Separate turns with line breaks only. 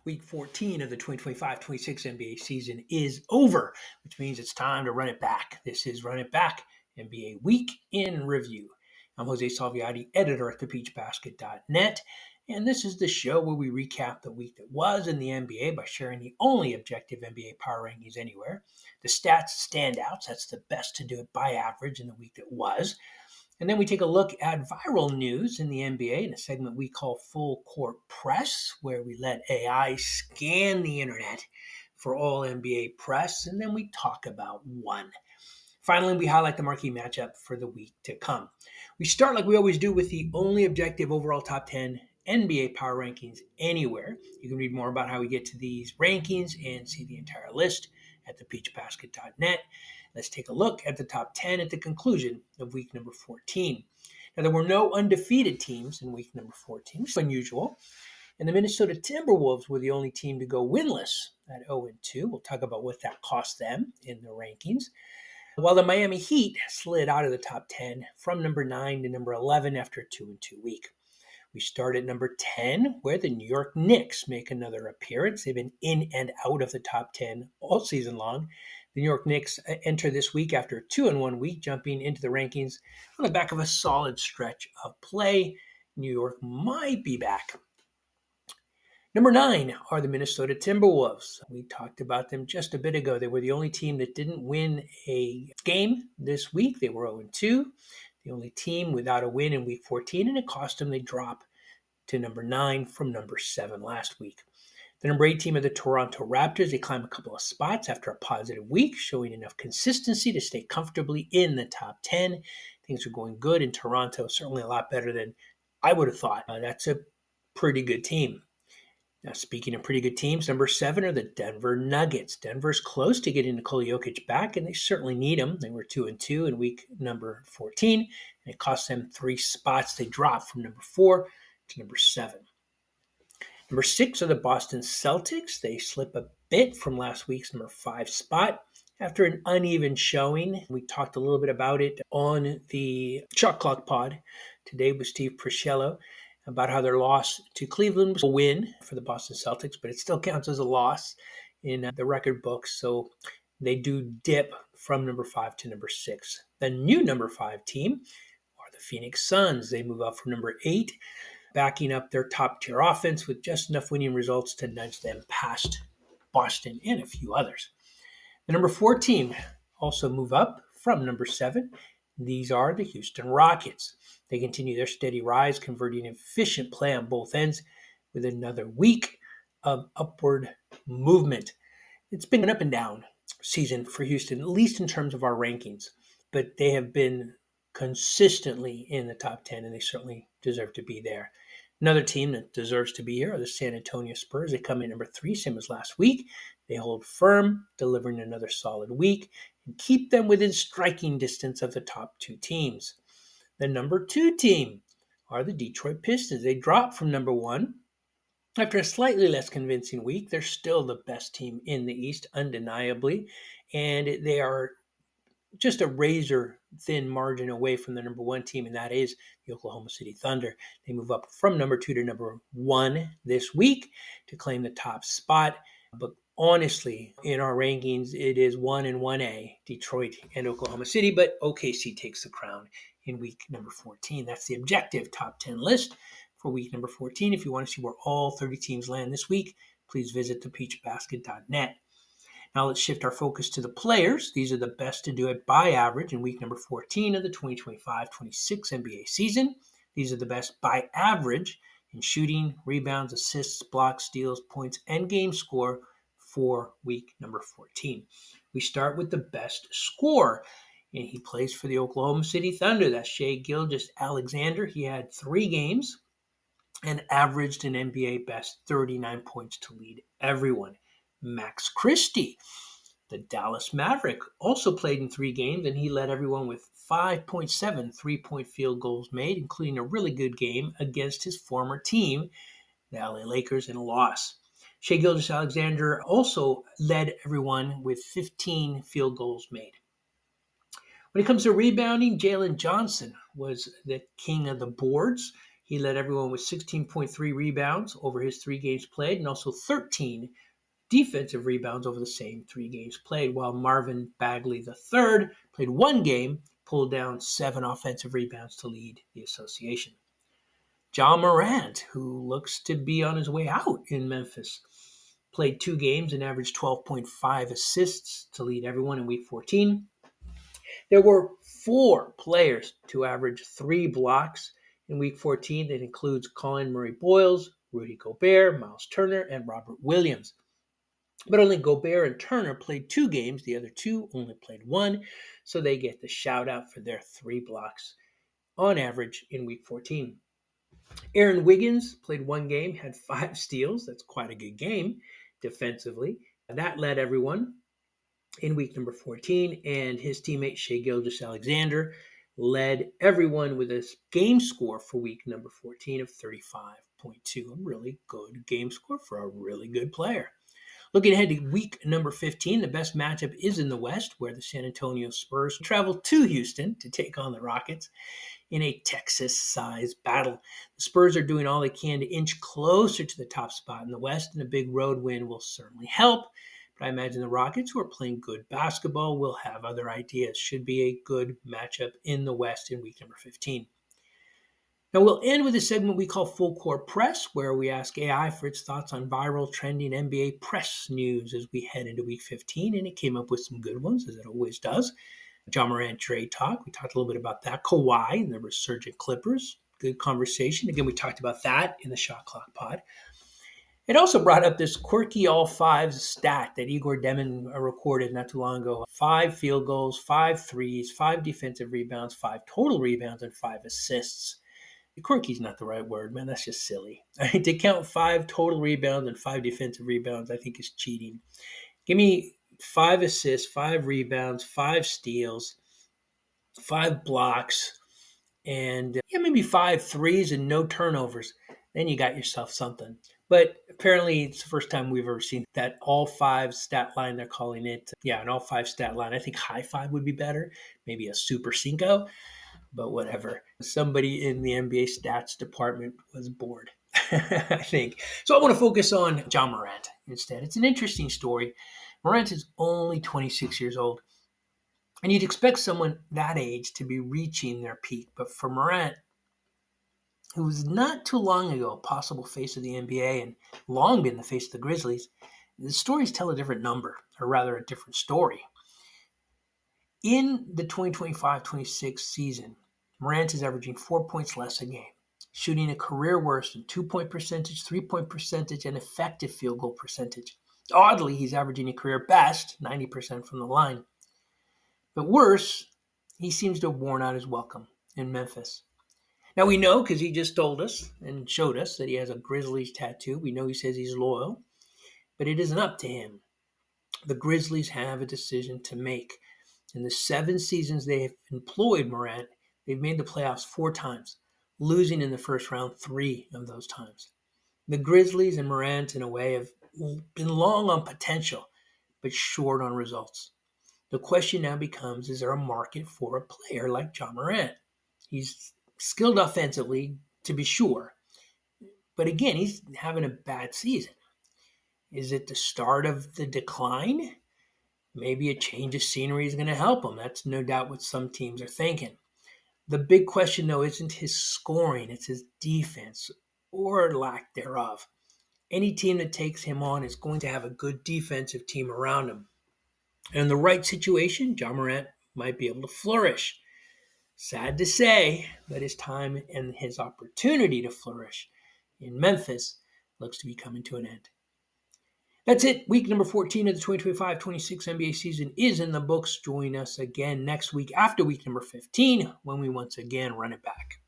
Week 14 of the 2025-26 NBA season is over, which means it's time to run it back. This is Run It Back, NBA Week in Review. I'm Jose Salviati, editor at thepeachbasket.net, and this is the show where we recap the week that was in the NBA by sharing the only objective NBA power rankings anywhere. The stats standouts, that's the best to do it by average in the week that was. And then we take a look at viral news in the NBA in a segment we call Full Court Press, where we let AI scan the internet for all NBA press, and then we talk about one. Finally, we highlight the marquee matchup for the week to come. We start like we always do with the only objective overall top 10 NBA power rankings anywhere. You can read more about how we get to these rankings and see the entire list at thepeachbasket.net. Let's take a look at the top 10 at the conclusion of week number 14. Now, there were no undefeated teams in week number 14, which is unusual. And the Minnesota Timberwolves were the only team to go winless at 0-2. We'll talk about what that cost them in the rankings. While the Miami Heat slid out of the top 10 from number 9 to number 11 after a 2-2 week. We start at number 10, where the New York Knicks make another appearance. They've been in and out of the top 10 all season long. The New York Knicks enter this week after a 2-1 week, jumping into the rankings on the back of a solid stretch of play. New York might be back. Number 9 are the Minnesota Timberwolves. We talked about them just a bit ago. They were the only team that didn't win a game this week. They were 0-2. The only team without a win in week 14, and it cost them. They drop to number 9 from number 7 last week. The number 8 team are the Toronto Raptors. They climb a couple of spots after a positive week, showing enough consistency to stay comfortably in the top 10. Things are going good in Toronto, certainly a lot better than I would have thought. That's a pretty good team. Now, speaking of pretty good teams, number 7 are the Denver Nuggets. Denver's close to getting Nikola Jokic back, and they certainly need him. They were 2-2 in week number 14, and it cost them 3 spots. They dropped from number 4 to number 7. Number 6 are the Boston Celtics. They slip a bit from last week's number 5 spot after an uneven showing. We talked a little bit about it on the Shot Clock Pod today with Steve Priscello about how their loss to Cleveland was a win for the Boston Celtics, but it still counts as a loss in the record books. So they do dip from number 5 to number 6. The new number 5 team are the Phoenix Suns. They move up from number 8, backing up their top-tier offense with just enough winning results to nudge them past Boston and a few others. The number 4 team also move up from number 7. These are the Houston Rockets. They continue their steady rise, converting efficient play on both ends with another week of upward movement. It's been an up and down season for Houston, at least in terms of our rankings, but they have been consistently in the top 10, and they certainly deserve to be there. Another team that deserves to be here are the San Antonio Spurs. They come in number 3, same as last week. They hold firm, delivering another solid week, and keep them within striking distance of the top 2 teams. The number 2 team are the Detroit Pistons. They drop from number 1. After a slightly less convincing week, they're still the best team in the East, undeniably, and they are just a razor-thin margin away from the number 1 team, and that is the Oklahoma City Thunder. They move up from number 2 to number 1 this week to claim the top spot. But honestly, in our rankings, it is 1 and 1A, Detroit and Oklahoma City, but OKC takes the crown in week number 14. That's the objective top 10 list for week number 14. If you want to see where all 30 teams land this week, please visit thepeachbasket.net. Now let's shift our focus to the players. These are the best to do it by average in week number 14 of the 2025-26 NBA season. These are the best by average in shooting, rebounds, assists, blocks, steals, points, and game score for week number 14. We start with the best scorer, and he plays for the Oklahoma City Thunder. That's Shai Gilgeous-Alexander. He had 3 games and averaged an NBA best 39 points to lead everyone. Max Christie, the Dallas Maverick, also played in 3 games, and he led everyone with 5.7 three-point field goals made, including a really good game against his former team, the LA Lakers, in a loss. Shai Gilgeous-Alexander also led everyone with 15 field goals made. When it comes to rebounding, Jalen Johnson was the king of the boards. He led everyone with 16.3 rebounds over his 3 games played and also 13 defensive rebounds over the same 3 games played, while Marvin Bagley III played 1 game, pulled down 7 offensive rebounds to lead the association. Ja Morant, who looks to be on his way out in Memphis, played 2 games and averaged 12.5 assists to lead everyone in Week 14. There were 4 players to average 3 blocks in Week 14. That includes Colin Murray-Boyles, Rudy Gobert, Miles Turner, and Robert Williams. But only Gobert and Turner played 2 games. The other 2 only played 1, so they get the shout out for their 3 blocks on average in Week 14. Aaron Wiggins played 1 game, had 5 steals. That's quite a good game defensively. That led everyone in week number 14, and his teammate Shai Gilgeous-Alexander led everyone with a game score for week number 14 of 35.2. A really good game score for a really good player. Looking ahead to week number 15, the best matchup is in the West, where the San Antonio Spurs travel to Houston to take on the Rockets in a Texas-sized battle. The Spurs are doing all they can to inch closer to the top spot in the West, and a big road win will certainly help. But I imagine the Rockets, who are playing good basketball, will have other ideas. Should be a good matchup in the West in week number 15. Now we'll end with a segment we call Full Court Press, where we ask AI for its thoughts on viral, trending NBA press news as we head into week 15, and it came up with some good ones, as it always does. Ja Morant trade talk. We talked a little bit about that. Kawhi and the resurgent Clippers. Good conversation. Again, we talked about that in the Shot Clock pod. It also brought up this quirky all-fives stat that Igor Demon recorded not too long ago. 5 field goals, 5 threes, 5 defensive rebounds, 5 total rebounds, and 5 assists. Quirky's not the right word, man. That's just silly. To count 5 total rebounds and 5 defensive rebounds, I think is cheating. Give me 5 assists, 5 rebounds, 5 steals, 5 blocks, and maybe 5 threes and no turnovers. Then you got yourself something. But apparently it's the first time we've ever seen that all-5 stat line, they're calling it. Yeah, an all-5 stat line. I think high 5 would be better. Maybe a super cinco, but whatever. Somebody in the NBA stats department was bored, I think. So I want to focus on Ja Morant instead. It's an interesting story. Morant is only 26 years old. And you'd expect someone that age to be reaching their peak. But for Morant, who was not too long ago a possible face of the NBA and long been the face of the Grizzlies, the stories tell a different number, or rather a different story. In the 2025-26 season, Morant is averaging 4 points less a game, shooting a career worst in 2-point percentage, 3-point percentage, and effective field goal percentage. Oddly, he's averaging a career best, 90% from the line. But worse, he seems to have worn out his welcome in Memphis. Now we know, because he just told us and showed us, that he has a Grizzlies tattoo. We know he says he's loyal, but it isn't up to him. The Grizzlies have a decision to make. In the 7 seasons they have employed Morant, they've made the playoffs 4 times, losing in the first round 3 of those times. The Grizzlies and Morant, in a way, have been long on potential, but short on results. The question now becomes, is there a market for a player like Ja Morant? He's skilled offensively, to be sure. But again, he's having a bad season. Is it the start of the decline? Maybe a change of scenery is going to help him. That's no doubt what some teams are thinking. The big question, though, isn't his scoring. It's his defense, or lack thereof. Any team that takes him on is going to have a good defensive team around him. And in the right situation, Ja Morant might be able to flourish. Sad to say, but his time and his opportunity to flourish in Memphis looks to be coming to an end. That's it. Week number 14 of the 2025-26 NBA season is in the books. Join us again next week after week number 15 when we once again run it back.